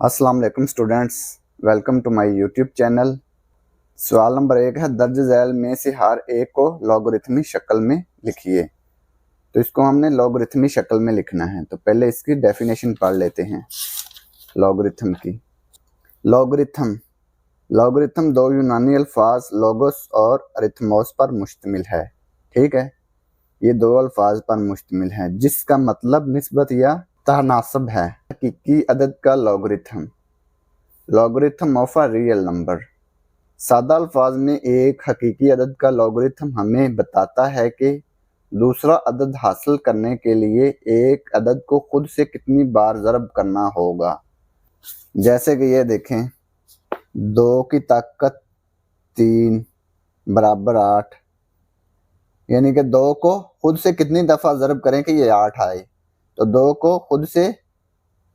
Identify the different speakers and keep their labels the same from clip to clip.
Speaker 1: अस्सलाम वालेकुम students, welcome to my YouTube channel. सवाल नंबर 1 है, दर्ज झैल में से हर एक को लॉगरिथमिक शक्ल में लिखिए। तो इसको हमने लॉगरिथमिक शक्ल में लिखना है। तो पहले इसकी डेफिनेशन पढ़ लेते हैं लॉगरिथम की। लॉगरिथम लॉगरिथम दो यूनानी अल्फाज लोगोस और अरिथमोस पर मुश्तमिल है। ठीक है, ये दो अल्फाज पर मुश्तमिल है जिसका मतलब निस्बत या तनासब है। हकीकी अदद का logarithm, logarithm of a real number. सादा अल्फाज में एक हकीकी अदद का लॉगरिथम हमें बताता है कि दूसरा अदद हासिल करने के लिए एक अदद को खुद से कितनी बार ज़रब करना होगा। जैसे कि ये देखें, 2 की ताकत 3 बराबर 8, यानी कि 2 को खुद से कितनी दफ़ा ज़रब करें कि ये 8 आए। तो 2 को खुद से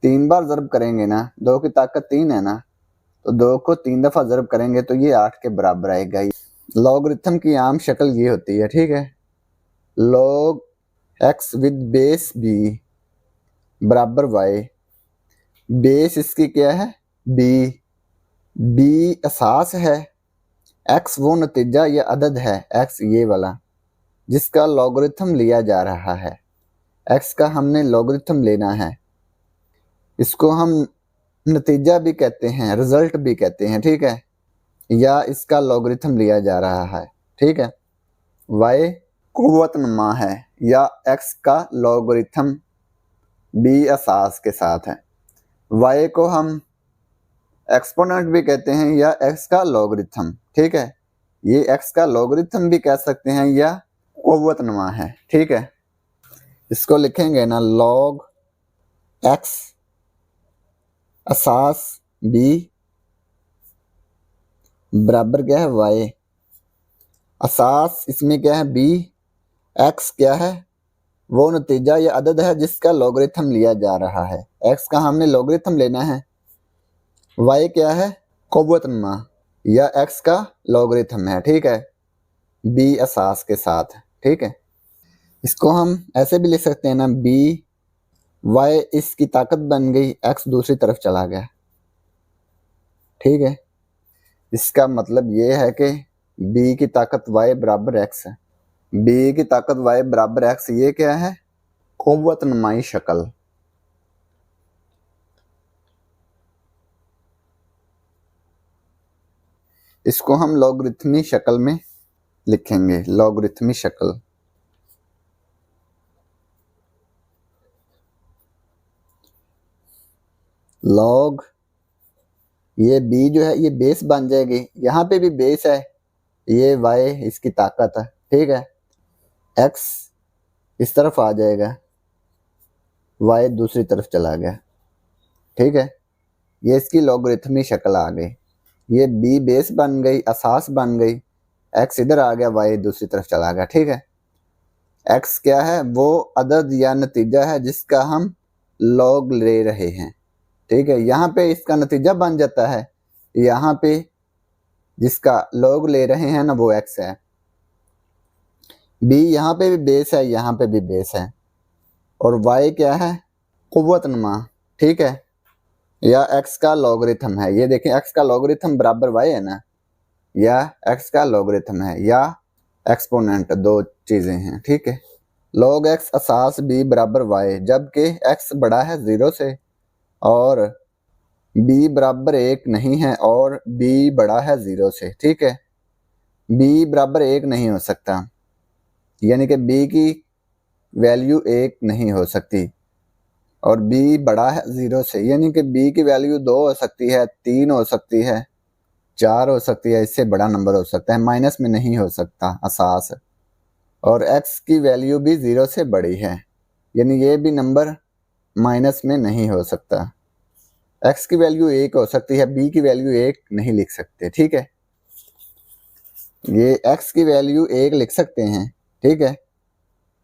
Speaker 1: 3 बार ज़रब करेंगे ना, 2 की ताकत 3 है ना, तो 2 को 3 दफ़ा ज़रब करेंगे तो ये 8 के बराबर आएगा। लॉगरिथम की आम शक्ल ये होती है। ठीक है, log x with base b बराबर y। बेस इसकी क्या है? b असास है, x वो नतीजा या अदद है, x ये वाला जिसका लॉगरिथम लिया जा रहा है। x का हमने लॉगरिथम लेना है। इसको हम नतीजा भी कहते हैं, रिजल्ट भी कहते हैं। ठीक है, या इसका लॉगरिथम लिया जा रहा है। ठीक है, y कुव्वत नमा है या x का लॉगरिथम b असास के साथ है। y को हम एक्सपोनेंट भी कहते हैं या x का लॉगरिथम। ठीक है, ये x का लॉगरिथम भी कह सकते हैं या कुव्वत नमा है। ठीक है, इसको लिखेंगे ना, log x असास b बराबर क्या है? y। असास इसमें क्या है? b। x क्या है? वो नतीजा या अदद है जिसका लॉगरिथम लिया जा रहा है। x का हमने लॉगरिथम लेना है। y क्या है? कुव्वत नमा या x का लॉगरिथम है। ठीक है, b असास के साथ। ठीक है, इसको हम ऐसे भी लिख सकते हैं ना, b y इसकी ताकत बन गई, x दूसरी तरफ चला गया। ठीक है, इसका मतलब ये है कि b की ताकत y बराबर x है। b की ताकत y बराबर x, ये क्या है? कुव्वत नुमाई शक्ल। इसको हम लॉगरिथमी शक्ल में लिखेंगे, लॉगरिथमी शक्ल। लॉग ये b जो है ये बेस बन जाएगी, यहाँ पे भी बेस है, ये y इसकी ताकत है। ठीक है, x इस तरफ आ जाएगा, y दूसरी तरफ चला गया। ठीक है, ये इसकी लॉगरिथमी शक्ल आ गई। ये b बेस बन गई, असास बन गई, x इधर आ गया, y दूसरी तरफ चला गया। ठीक है, x क्या है? वो अदद या नतीजा है जिसका हम लॉग ले रहे हैं। ठीक है, यहाँ पे इसका नतीजा बन जाता है, यहाँ पे जिसका लॉग ले रहे हैं ना वो x है। b यहाँ पे भी बेस है, यहाँ पे भी बेस है, और y क्या है? कुव्वत नमा। ठीक है, या x का लॉगरिथम है। ये देखें, x का लॉगरिथम बराबर y है ना, या x का लॉगरिथम है या एक्सपोनेंट, दो चीजें हैं। ठीक है, log x असास b बराबर y, जबकि x बड़ा है 0 से और b बराबर 1 नहीं है और b बड़ा है 0 से। ठीक है, b बराबर 1 नहीं हो सकता, यानी कि b की वैल्यू 1 नहीं हो सकती, और b बड़ा है 0 से, यानी कि b की वैल्यू 2 हो सकती है, 3 हो सकती है, 4 हो सकती है, इससे बड़ा नंबर हो सकता है, माइनस में नहीं हो सकता असास। और x की वैल्यू भी 0 से बड़ी है, यानी ये भी नंबर माइनस में नहीं हो सकता। x की वैल्यू 1 हो सकती है, b की वैल्यू 1 नहीं लिख सकते। ठीक है, ये x की वैल्यू 1 लिख सकते हैं। ठीक है,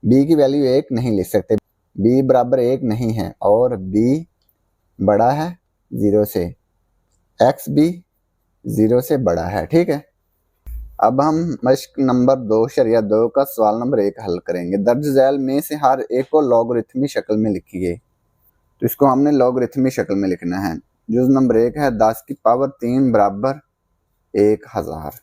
Speaker 1: b की वैल्यू 1 नहीं लिख सकते, b बराबर 1 नहीं है और b बड़ा है 0 से, x भी 0 से बड़ा है। ठीक है, अब हम मश्क नंबर 2 का सवाल नंबर 1 हल करेंगे। दर्ज झैल में से हर एक को लॉगरिथमी शक्ल में लिखिए। तो इसको हमने लॉगरिथमी शक्ल में लिखना है। जुज नंबर 1 है 10 की पावर 3 बराबर 1000।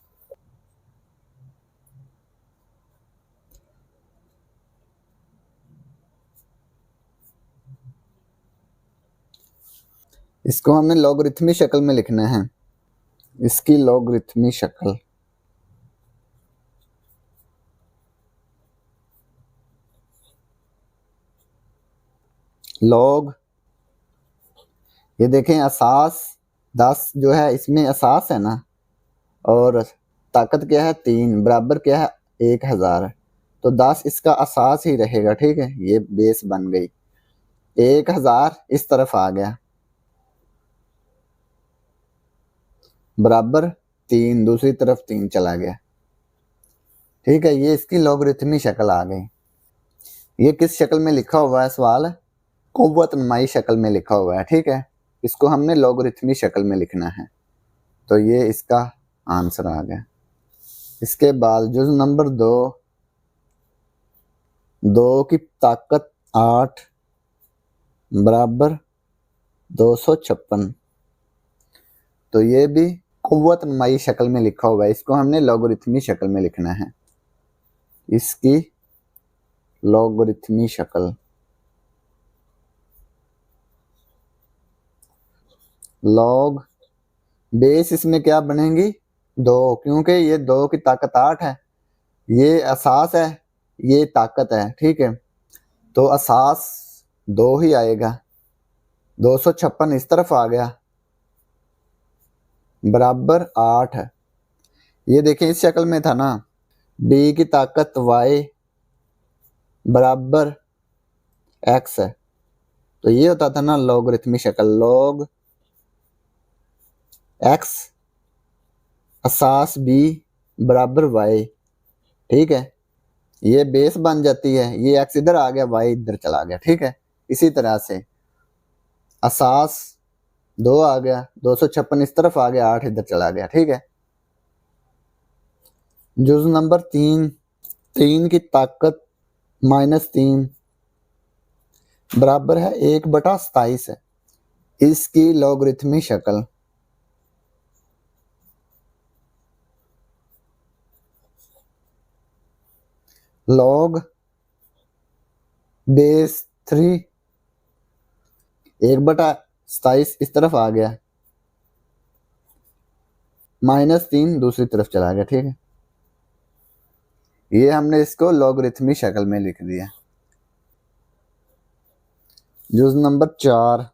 Speaker 1: इसको हमने लॉगरिथमी शक्ल में लिखना है। इसकी लॉगरिथमी शक्ल लॉग, ये देखें असास 10 जो है इसमें असास है ना, और ताकत क्या है 3 बराबर क्या है 1000, तो 10 इसका असास ही रहेगा। ठीक है, ये बेस बन गई। 1000 इस तरफ आ गया बराबर 3, दूसरी तरफ 3 चला गया। ठीक है, ये इसकी लॉगरिथमी शक्ल आ गई। ये किस शक्ल में लिखा हुआ है सवाल? कुव्वत नुमाई शक्ल में लिखा हुआ है। ठीक है, इसको हमने लॉगरिथमी शक्ल में लिखना है, तो ये इसका आंसर आ गया। इसके बाद जुज नंबर 2, 2 की ताकत 8 बराबर 256, तो ये भी कुव्वत नुमाई शक्ल में लिखा हुआ है। इसको हमने लॉगरिथमी शक्ल में लिखना है। इसकी लॉगरिथमी शक्ल लॉग बेस इसमें क्या बनेगी 2, क्योंकि ये 2 की ताकत 8 है, ये असास है, ये ताकत है। ठीक है, तो असास 2 ही आएगा। 256 इस तरफ आ गया बराबर 8 है। ये देखें इस शक्ल में था ना, b की ताकत y बराबर x है, तो ये होता था ना लॉगरिथमी शक्ल, लॉग x असास b बराबर y। ठीक है, ये बेस बन जाती है, ये x इधर आ गया, y इधर चला गया। ठीक है, इसी तरह से असास 2 आ गया, 256 इस तरफ आ गया, 8 इधर चला गया। ठीक है, जुज नंबर 3, 3 की ताकत -3 बराबर है 1/27 है। इसकी लॉगरिथमी शक्ल लॉग बेस 3 1/27 इस तरफ आ गया, -3 दूसरी तरफ चला गया। ठीक है, ये हमने इसको लॉगरिथमी शक्ल में लिख दिया। जुज नंबर 4,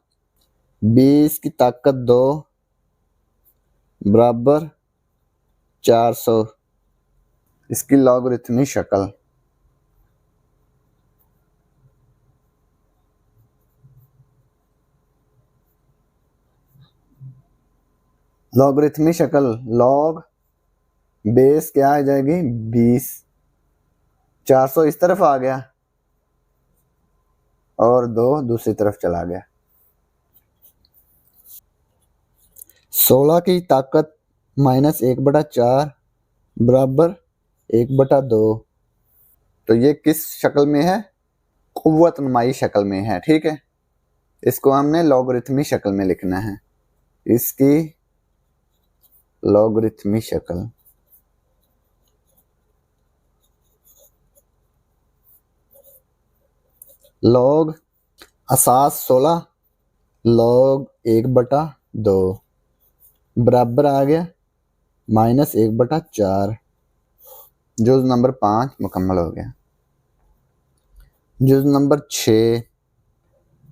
Speaker 1: 20 की ताकत 2 बराबर 400। इसकी लॉगरिथमी शक्ल लॉगरिथमी शक्ल लॉग बेस क्या आ जाएगी 20, 400 इस तरफ आ गया और 2 दूसरी तरफ चला गया। 16 की ताकत -1/4 बराबर 1/2, तो ये किस शक्ल में है? कुव्वत नुमाई शक्ल में है। ठीक है, इसको हमने लॉगरिथमी शक्ल में लिखना है। इसकी लॉगरिथमी शक्ल लॉग असास 16 लॉग 1/2 बराबर आ गया -1/4। जुज नंबर 5 मुकम्मल हो गया। जुज नंबर 6,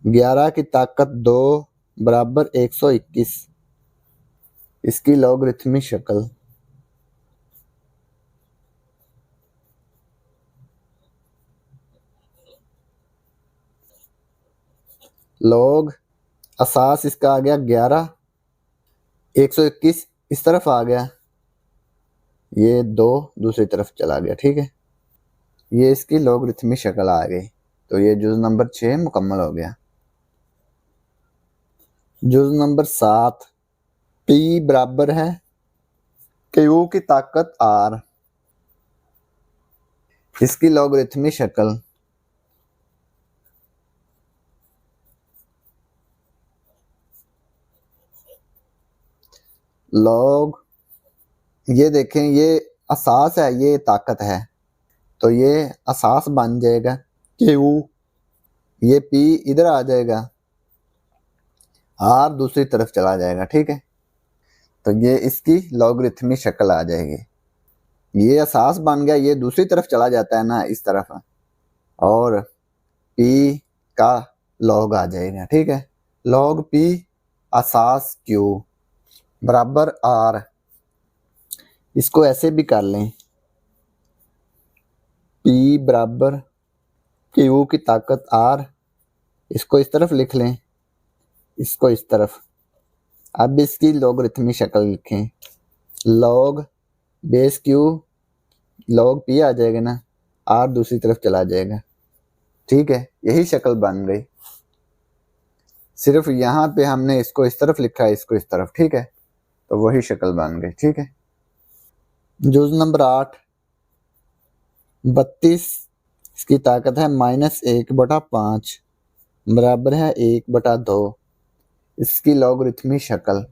Speaker 1: 11 की ताकत 2 बराबर 121। इसकी लॉगरिथमी शक्ल लॉग असास इसका आ गया 11, 121 इस तरफ आ गया, ये 2 दूसरी तरफ चला गया। ठीक है, ये इसकी लॉगरिथमी शक्ल आ गई। तो ये जुज नंबर 6 मुकम्मल हो गया। जुज नंबर 7, P बराबर है Q की ताकत R। इसकी लॉगरिथमी शक्ल लॉग, ये देखें ये असास है, ये ताकत है, तो ये असास बन जाएगा क्यू, ये पी इधर आ जाएगा, आर दूसरी तरफ चला जाएगा। ठीक है, तो ये इसकी लॉगरिथमिक शक्ल आ जाएगी। ये असास बन गया, ये दूसरी तरफ चला जाता है ना, इस तरफ, और पी का लॉग आ जाएगा। ठीक है, लॉग पी असास क्यू बराबर आर। इसको ऐसे भी कर लें, पी बराबर क्यू की ताकत आर, इसको इस तरफ लिख लें, इसको इस तरफ। अब इसकी लॉगरिथमिक शक्ल लिखें, log base Q log P आ जाएगा ना, आर दूसरी तरफ चला जाएगा। ठीक है, यही शक्ल बन गई। सिर्फ यहाँ पे हमने इसको इस तरफ लिखा है, इसको इस तरफ। ठीक है, तो वही शक्ल बन गई। ठीक है, जुज नंबर 8, 32, इसकी ताकत है -1/5 बराबर है 1/2। इसकी लॉगरिथमिक शक्ल,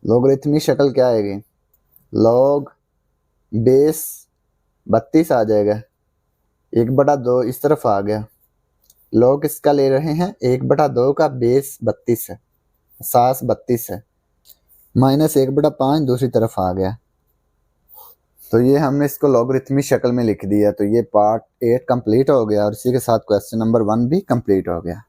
Speaker 1: लॉगरिथमिक शक्ल क्या आएगी, लॉग बेस 32 आ जाएगा, 1/2 इस तरफ आ गया। लॉग इसका ले रहे हैं 1/2 का बेस 32 है, सास 32 है, -1/5 दूसरी तरफ आ गया। तो ये हमने इसको लॉगरिथमिक शक्ल में लिख दिया। तो ये पार्ट 8 कंप्लीट हो गया और इसी के साथ क्वेश्चन नंबर 1 भी कंप्लीट हो गया।